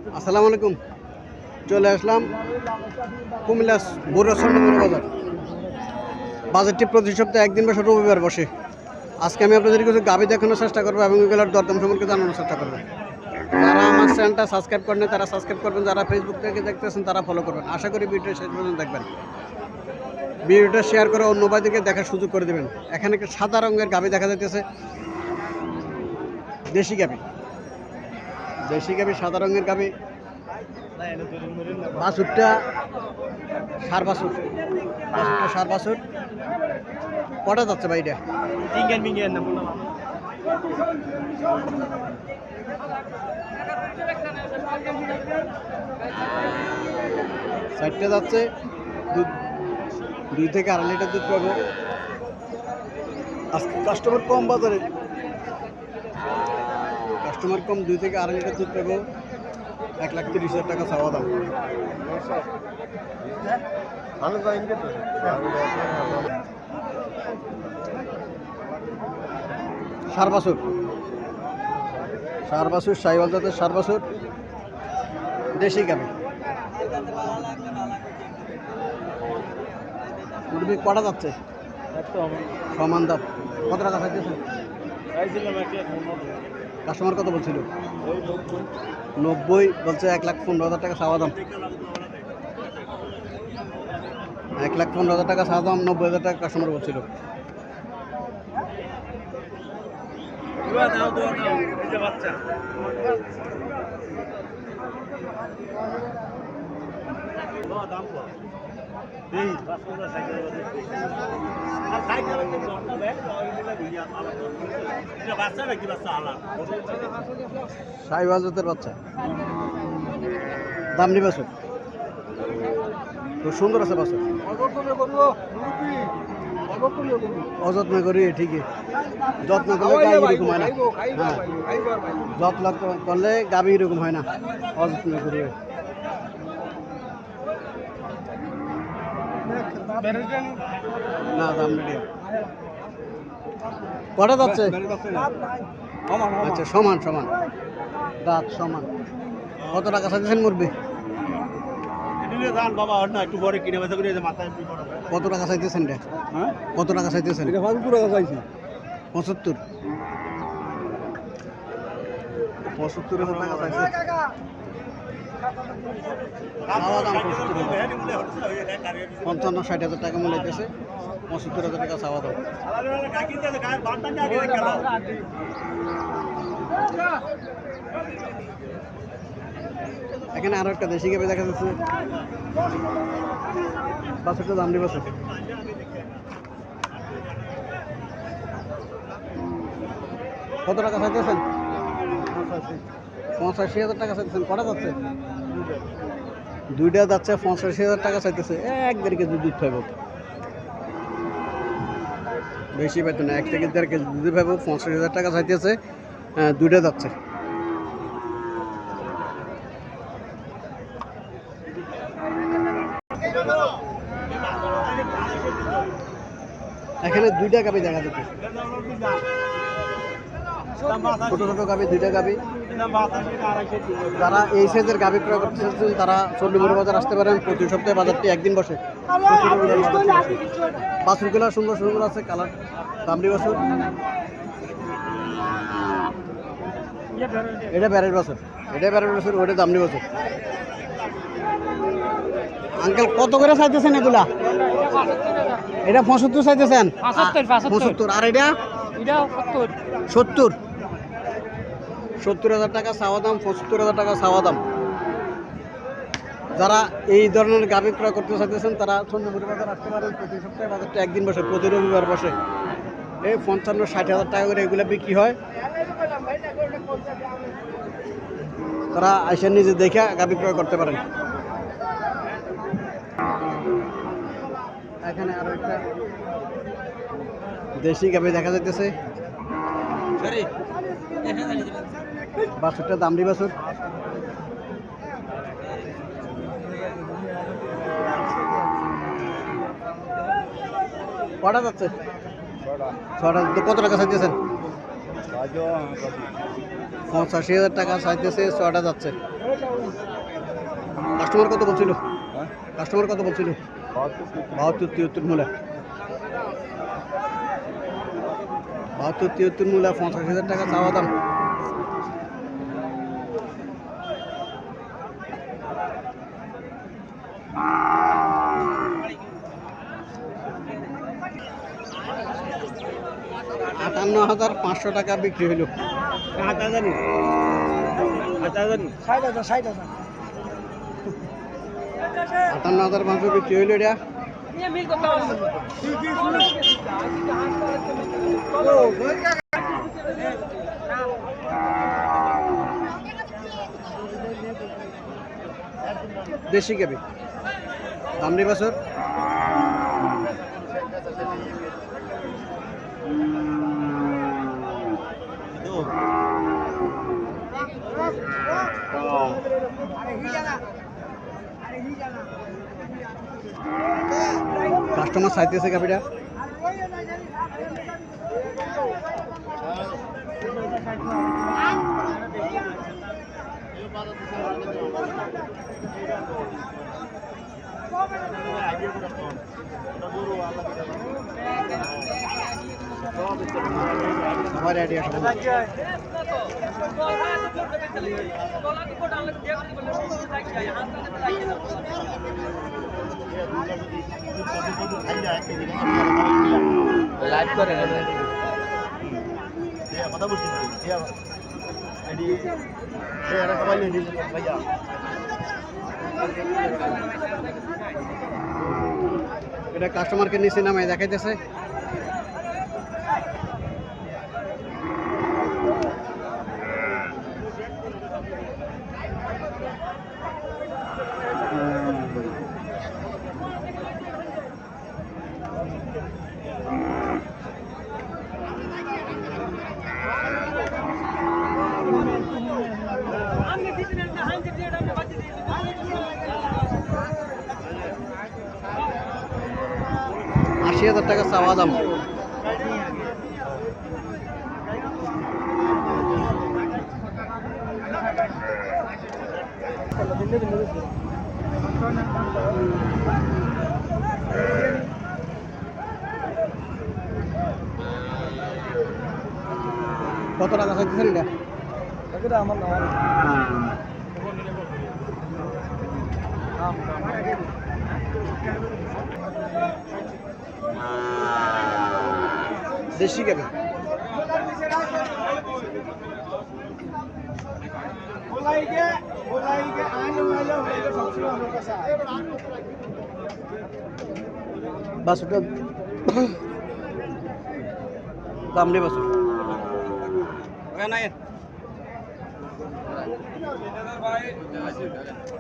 আসসালামু আলাইকুম। চলে আসলাম কুমিল্লা বড় স্বর্ণমুড়ি বাজার। বাজারটি প্রতি সপ্তাহে একদিন বসে, রবিবার বসে। আজকে আমি আপনাদের কিছু গাভী দেখানোর চেষ্টা করবো এবং এগুলোর দরদাম সম্পর্কে জানানোর চেষ্টা করবো। যারা আমার চ্যানেলটা সাবস্ক্রাইব করেন তারা সাবস্ক্রাইব করবেন, যারা ফেসবুক থেকে দেখতেছেন তারা ফলো করবেন। আশা করি ভিডিওটা শেষ পর্যন্ত দেখবেন। ভিডিওটা শেয়ার করে অন্য ভাইদেরকে দেখার সুযোগ করে দেবেন। এখানে একটা সাদা রঙের গাভী দেখা যাইতেছে, দেশি গাভী। দেশি গাভী, সাদা রঙের গাভী। বাছুরটা সার বাছুর, বাছুরটা সার বাছুর। কটা যাচ্ছে ভাই এটা? চারটে যাচ্ছে, দুধ 2 থেকে 2.5 লিটার দুধ পাবো। আজকে কাস্টমার কম বাজারে, কাস্টমার কম, 2 থেকে 2.5 লিটার দুধ পাবো। 1,30,000 টাকা চাওয়া দাম। সার বাছুর, সার বাছুর, সাইওয়াল জাতের সার বাছুর, দেশি গাভী। মুরগি কটা যাচ্ছে? সমান দাম। কত টাকা চাইতেছেন? কাস্টমার কত বলছিল? 90 বলছে। 1,15,000 টাকা চাওয়া দাম। 1,15,000 টাকা চাওয়া দাম, 90,000 টাকা কাস্টমার বলছিল। সাইওয়াল জাতের বাচ্চা, দাম নিবে বাছুর, খুব সুন্দর আছে বাছুর। অযত্ন করি ঠিকই, যত্ন করলে গাভী এরকম হয় না। হ্যাঁ, যত্ন করলে গাভী এরকম হয় না, অযত্ন করবে। না, দাম মিডিয়াম। কটা যাচ্ছে? আচ্ছা, সমান সমান, দাঁত সমান। কত টাকা চাইছেন মুরগি? কত টাকা চাইতেছেন রে? কত টাকা চাইতেছেন? 75। 75,000 টাকা চাইছে। চাওয়া দাম 55-60,000 টাকা মূল্য হইতেছে। 75,000 টাকা চাওয়া দাম। এখানে আরো একটা দেশি গাভী দেখা যাচ্ছে। বাছুরটা দাম নিবে বাছুর। কত টাকা চাইতেছেন? 85,000 টাকা চাইতেছেন। কটা যাচ্ছে? 2টা যাচ্ছে, 85,000 টাকা চাইতেছে। 1-1.5 কেজি দুধ পাইব, বেশি পাইতো না। 1 থেকে 1.5 কেজি দুধ পাইব। 85,000 টাকা চাইতেছে। 2টা যাচ্ছে। এখানে 2টা গাভী দেখা যাচ্ছে, ছোট ছোট গাভী, 2টা গাভী। যারা এই সাইজের গাভী ক্রয় করতে চাচ্ছেন তারা স্বর্ণমুড়ি বাজার আসতে পারেন। প্রতি সপ্তাহে বাজারটি একদিন বসে। বাছুরগুলো সুন্দর সুন্দর আছে, কালার। দামড়ি বাছুর, এটা ব্যারের বাছুর, এটা ব্যারের বাছুর, ওইটা দামড়ি বাছুর। আঙ্কেল কত করে চাইতেছেন এগুলা? এটা 75 চাইতেছেন? 75। আর এটা 70। 70,000 টাকা চাওয়া দাম, 75,000 টাকা চাওয়া দাম। যারা এই ধরনের গাভী ক্রয় করতে চাইতেছেন তারা স্বর্ণমুড়ি বাজার আসতে পারেন। প্রতি সপ্তাহে বাজারটা একদিন বসে, প্রতি রবিবার বসে। এই 55-60,000 টাকা করে এগুলো বিক্রি হয়। তারা এসে নিজে দেখে গাভী ক্রয় করতে পারেন। এখানে আরো একটা দেশি গাভী দেখা যাইতেছে। বাছুরটা দামড়ি বাছুর। কটা যাচ্ছে? 6টা। কত টাকা চাইতেছেন? 85,000 টাকা চাইতেছে। 6টা যাচ্ছে। কাস্টমার কত বলছিল? কাস্টমার কত বলছিল? 72-73 মূলা, 72-73 মূলা, 50,000 টাকা চাওয়া দাম। $58,500 টাকা বিক্রি হইল। 58,500 বিক্রি হইল এটা। দেশি গাবি, দামড়ি বাছুর। কাস্টমার চাইতেছে গাবিটা। আমার আইডিয়া সব লাইভ করে কথা বলছি এটা কাস্টমারকে নিচে নামায় দেখাইতেছে। $80,000 টাকা চাওয়া দাম। কত টাকা চাইতেছেন এটা? আমার দেশি গাবি। বাছুরটা দামড়ি বাছুর।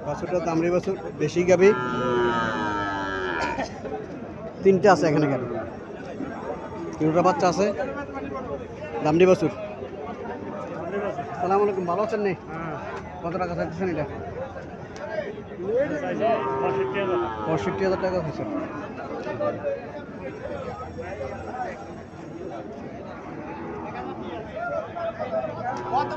বাছুরটা দামড়ি বাছুর, দেশি গাবি। তিনটা আছে এখানে গাবি, তিনটা বাচ্চা আছে। দামড়ি বাছুর। আসসালামু আলাইকুম, ভালো আছেন? নেই কত টাকা চাইতেছেন এটা? 65,000 টাকা হয়েছে। কত